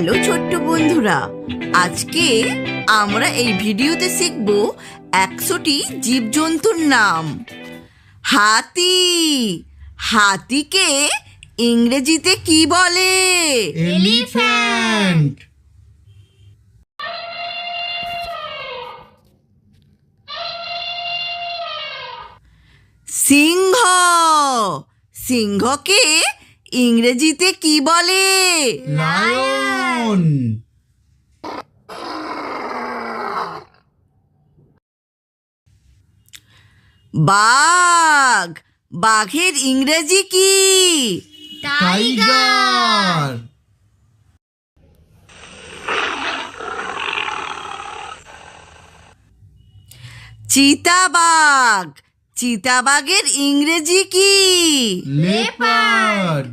Hello ছোট্ট বন্ধুরা, আজকে আমরা এই ভিডিওতে শিখব 100টি জীবজন্তুর নাম। হাতি। হাতিকে ইংরেজিতে কি বলে? এলিফ্যান্ট। সিংহ। সিংহকে ইংরেজিতে কি বলে? লায়ন। বাঘ। বাঘের ইংরেজি কি? টাইগার। চিতাবাঘ। চিতাবাঘের ইংরেজি কি? লেপার্ড।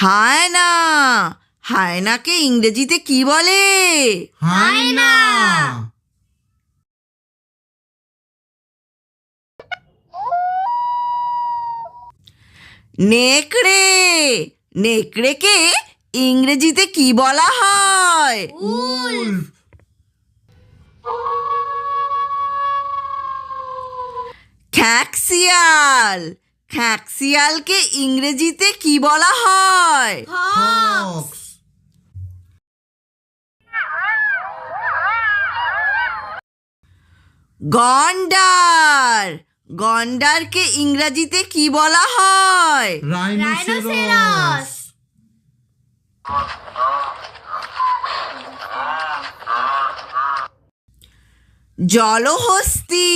হায়না। হায়নাকে ইংরেজিতে কি বলে? হায়না। নেকড়ে। নেকড়েকে ইংরেজিতে কি বলা হয়? উলফ। খ্যাঁকশিয়াল। খ্যাঁকশিয়ালকে ইংরেজিতে কি বলা হয়? ফক্স। গন্ডার। গন্ডারকে ইংরেজিতে কি বলা হয়? রাইনোসেরাস। জলহস্তী।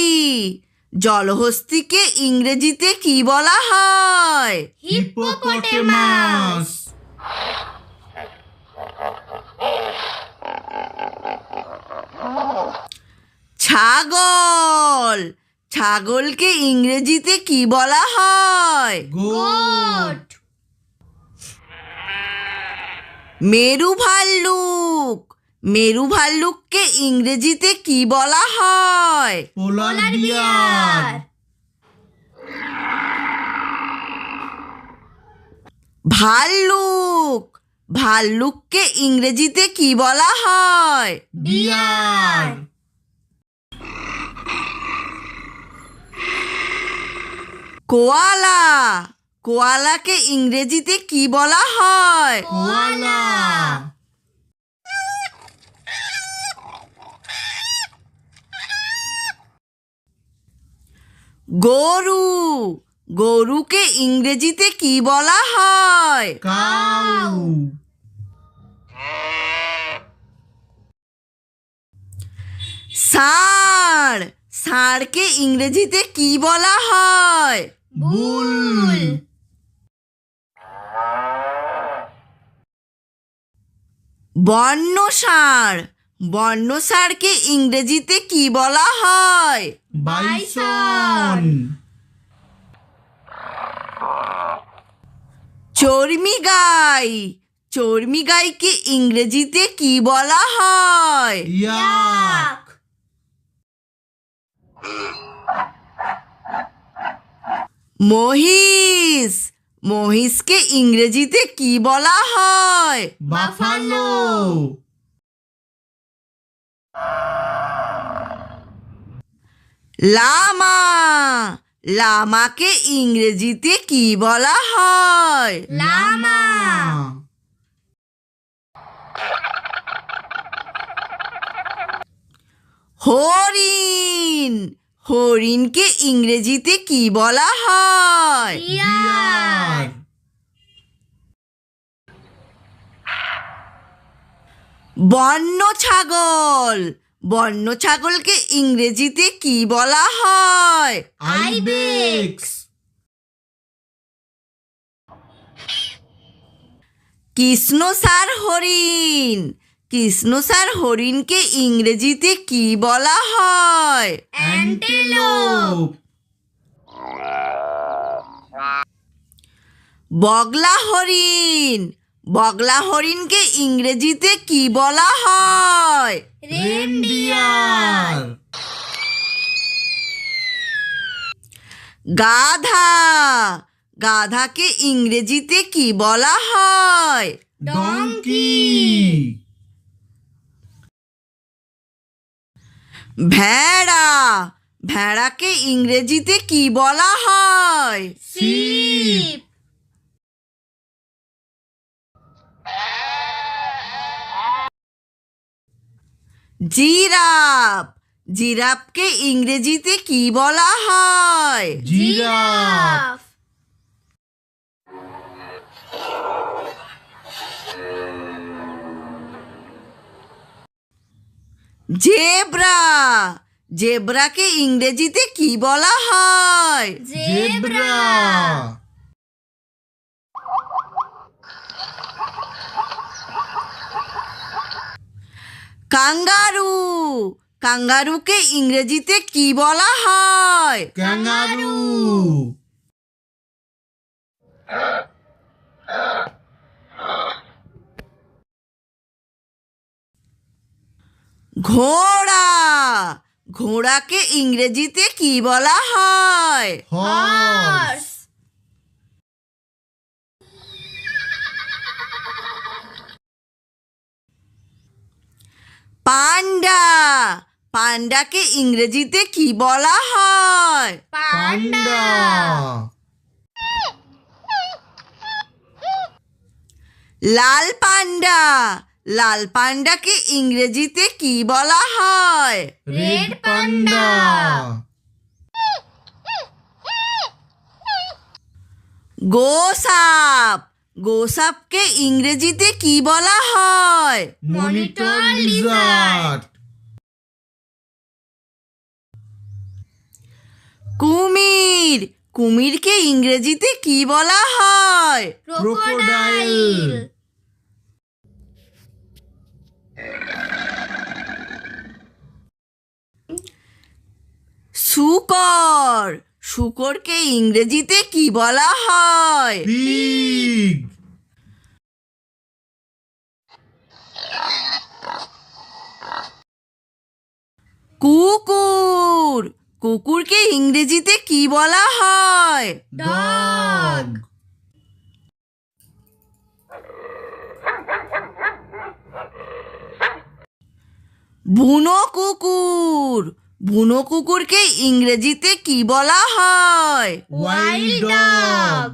জলহস্তীকে ইংরেজিতে কি বলা হয়? হিপোপটেমাস। ছাগল। ছাগলকে ইংরেজিতে কি বলা হয়? গোট। মেরু ভাল্লুক। মেরু ভাল্লুককে ইংরেজিতে কি বলা হয়? পোলার বিয়ার। ভাল্লুক। ভাল্লুককে ইংরেজিতে কি বলা হয়? বিয়ার। কোয়ালা। কোয়ালাকে ইংরেজিতে কি বলা হয়? কোয়ালা। গরু। গরুকে ইংরেজিতে কি বলা হয়? কাউ। ষাঁড়। ষাঁড়কে ইংরেজিতে কি বলা হয়? বুল। বন্য ষাঁড়। বন্য ষাঁড়কে ইংরেজিতে কি বলা হয়? বাইসন। চর্মি গাই। চর্মি গাইকে ইংরেজিতে কি বলা হয়? ইয়াক। মহিষ। মহিষকে ইংরেজিতে কি বলা হয়? বাফালো। লামা। লামাকে ইংরেজিতে কি বলা হয়? লামা। হরিণ। হরিণকে ইংরেজিতে কি বলা হয়? ডিয়ার। বন্য ছাগল। বন্য ছাগলকে ইংরেজিতে কি বলা হয়? আইবেক্স। কৃষ্ণসার হরিণ। কৃষ্ণসার হরিণকে ইংরেজিতে কি বলা হয়? অ্যান্টেলোপ। বগলা হরিণ। বগলা হরিণকে ইংরেজিতে কি বলা হয়? রেনডিয়ার। গাধা, গাধাকে ইংরেজিতে কি বলা হয়? ডঙ্কি। ভেড়া, ভেড়াকে ইংরেজিতে কি বলা হয়? শিপ। জিরাফ, জিরাফকে ইংরেজিতে কি বলা হয়? জিরাফ। জেব্রা, জেব্রাকে ইংরেজিতে কি বলা হয়? জেব্রা। কাঙ্গারু, কাঙ্গারুকে ইংরেজিতে কি বলা হয়? ক্যাঙ্গারু। ঘোড়া, ঘোড়াকে ইংরেজিতে কি বলা হয়? হর্স। পান্ডা, পান্ডাকে ইংরেজিতে কি বলা হয়? পান্ডা। লাল পান্ডা, লাল পান্ডাকে ইংরেজিতে কি বলা হয়? Red panda. গোসাপ, গোসাপকে ইংরেজিতে কি বলা হয়? Monitor Lizaad. কুমির, কুমিরকে ইংরেজিতে কি বলা হয়? ক্রোকোডাইল। শূকর, শূকরকে ইংরেজিতে কি বলা হয়? পিগ। কুকুর, কুকুরকে ইংরেজিতে কি বলা হয়? ডগ। বুনো কুকুর, বুনো কুকুরকে ইংরেজিতে কি বলা হয়? Wild dog.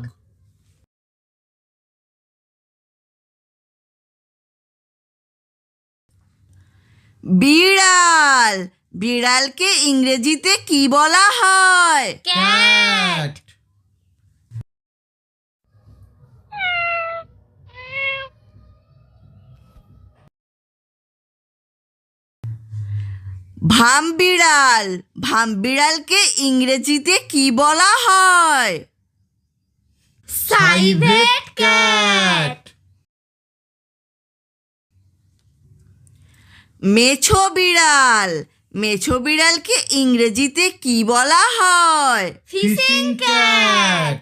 বিড়াল, বিড়ালকে ইংরেজিতে কি বলা হয়? ক্যাট। ভামবিড়াল, ভামবিড়ালকে ইংরেজিতে কি বলা হয়? সাইভেট ক্যাট। মেছো বিড়াল, মেছো বিড়ালকে ইংরেজিতে কি বলা হয়? Fishing cat.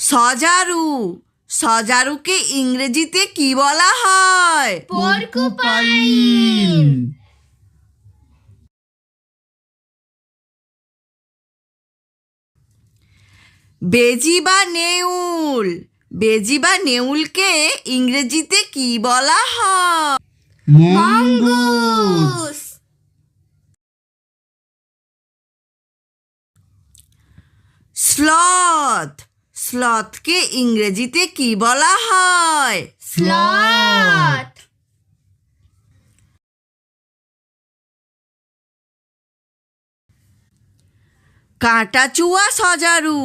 সজারু, সজারুকে ইংরেজিতে কি বলা হয়? পর্কুপাইন। বেজি বা নেউল, বেজি বা নেউলকে ইংরেজিতে কি বলা হয়? মঙ্গুস। স্লথ, স্লথকে ইংরেজিতে কি বলা হয়? স্লথ। কাঁটাচুয়া সজারু,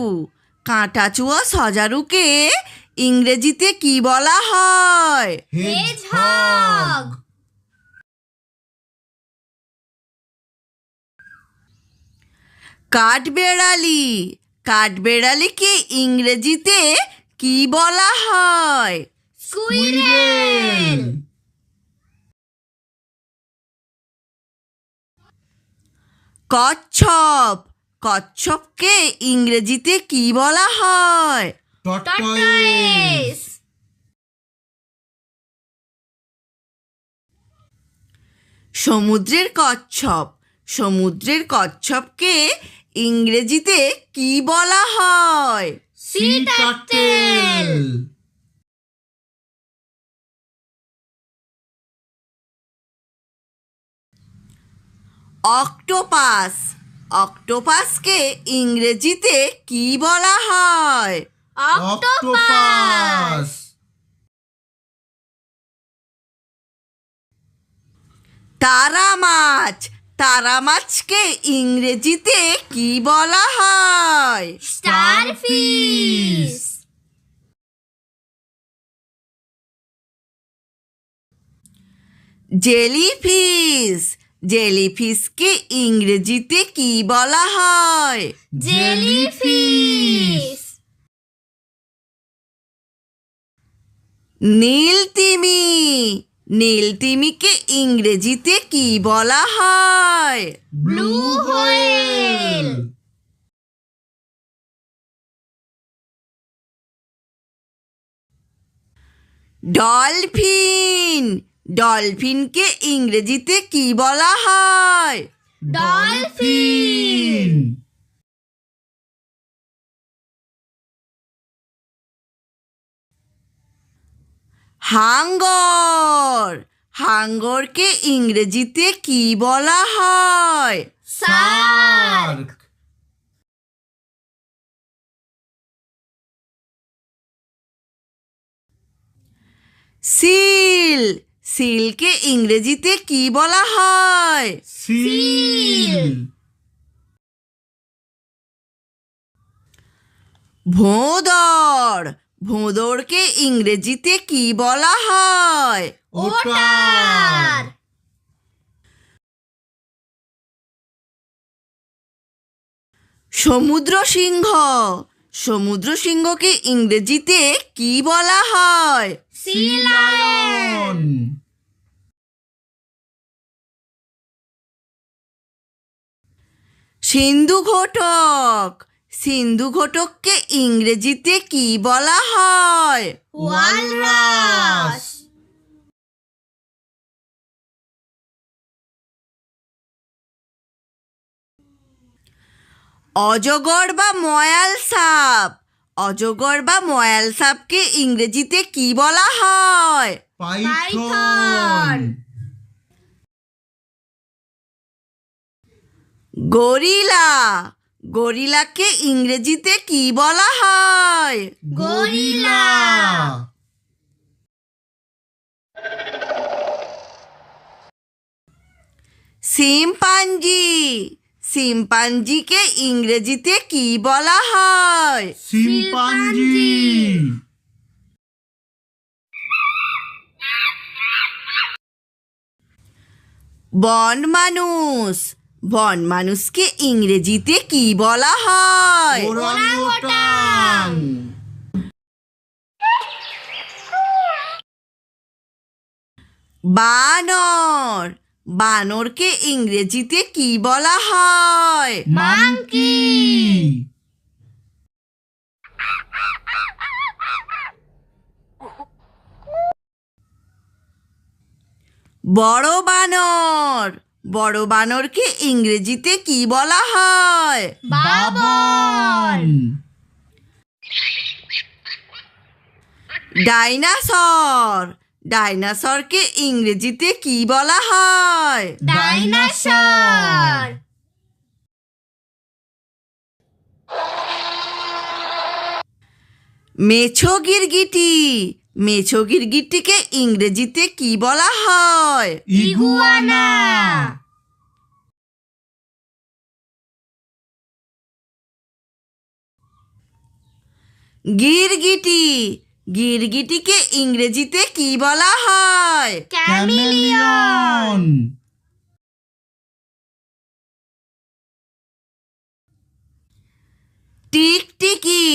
কাঁটাচুয়া সজারুকে ইংরেজিতে কি বলা হয়? হেজহগ। কাঠবেড়ালি, কাঠবেড়ালিকে ইংরেজিতে কি বলা হয়? স্কুইরেল। কচ্ছপ, কচ্ছপকে ইংরেজিতে কি বলা হয়? টর্টয়েস। সমুদ্রের কচ্ছপ সমুদ্রের কচ্ছপকে ইংরেজিতে কি বলা হয়? C turtle. অক্টোপাস অক্টোপাসকে ইংরেজিতে কি বলা হয়? অক্টোপাস। তারা মাছ তারা মাছকে ইংরেজিতে কি বলা হয়? স্টারফিশ। জেলিফিশ জেলিফিশকে ইংরেজিতে কি বলা হয়? জেলিফিশ। নীলতিমি নীলতিমিকে ইংরেজিতে কি বলা হয়? Blue whale. ডলফিন ডলফিনকে ইংরেজিতে কি বলা হয়? ডলফিন। হাঙ্গর হাঙ্গরকে ইংরেজিতে কি বলা হয়? শার্ক। সিল সিলকে ইংরেজিতে কি বলা হয়? সিল। ভোঁদর ভোঁদরকে ইংরেজিতে কি বলা হয়? ওটার। সমুদ্র সিংহ সমুদ্র সিংহকে ইংরেজিতে কি বলা হয়? C lion. সিন্ধু ঘটক সিন্ধু ঘটককে ইংরেজিতে কি বলা হয়? ওয়ালরাস। অজগর বা ময়াল সাপ অজগর বা ময়াল সাপকে ইংরেজিতে কি বলা হয়? পাইথন। গরিলা গরিলাকে ইংরেজিতে কি বলা হয়? গরিলা। শিম্পাঞ্জি শিম্পাঞ্জিকে ইংরেজিতে কি বলা হয়? শিম্পাঞ্জি। বনমানুষ বনমানুষকে ইংরেজিতে কি বলা হয়? ওরাংওটাং। বানর বানরকে ইংরেজিতে কি বলা হয়? মাংকি। বড় বানর বড় বানরকে ইংরেজিতে কি বলা হয়? বাবন। ডাইনাসর ডাইনাসরকে ইংরেজিতে কি বলা হয়? ডাইনোসর। মেছো গিরগিটি মেছো গিরগিটিকে ইংরেজিতে কি বলা হয়? ইগুয়ানা। গিরগিটি গিরগিটিকে ইংরেজিতে কি বলা হয়? ক্যামিলিয়ন। টিকটিকি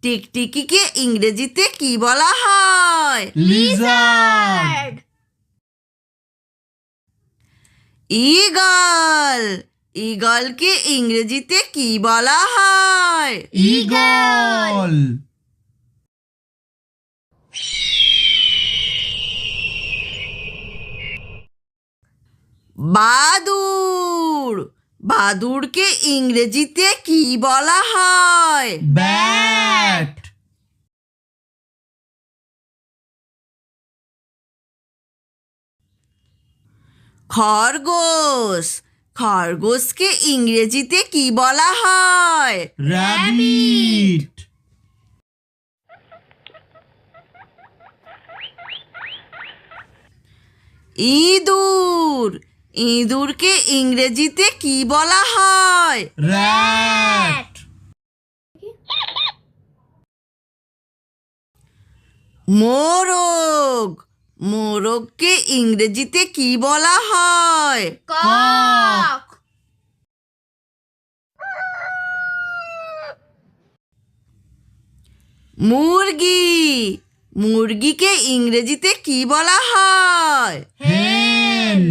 টিকটিকিকে ইংরেজিতে কি বলা হয়? লিজার্ড। ঈগল ঈগলকে ইংরেজিতে কি বলা হয়? ঈগল। বাদুড় বাদুড়কে ইংরেজিতে কি বলা হয়? ব্যাট খরগোশ খরগোশকে ইংরেজিতে কি বলা হয়? র্যাবিট ইঁদুর ইঁদুরকে ইংরেজিতে কি বলা হয়? র্যাট মোরগ মোরগকে ইংরেজিতে কি বলা হয়? কক মুরগি মুরগিকে ইংরেজিতে কি বলা হয়? হেন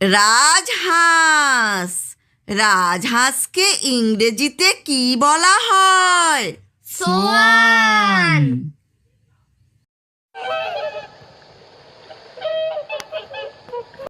রাজহাঁস রাজহাঁসকে ইংরেজিতে কি বলা হয়? সোয়ান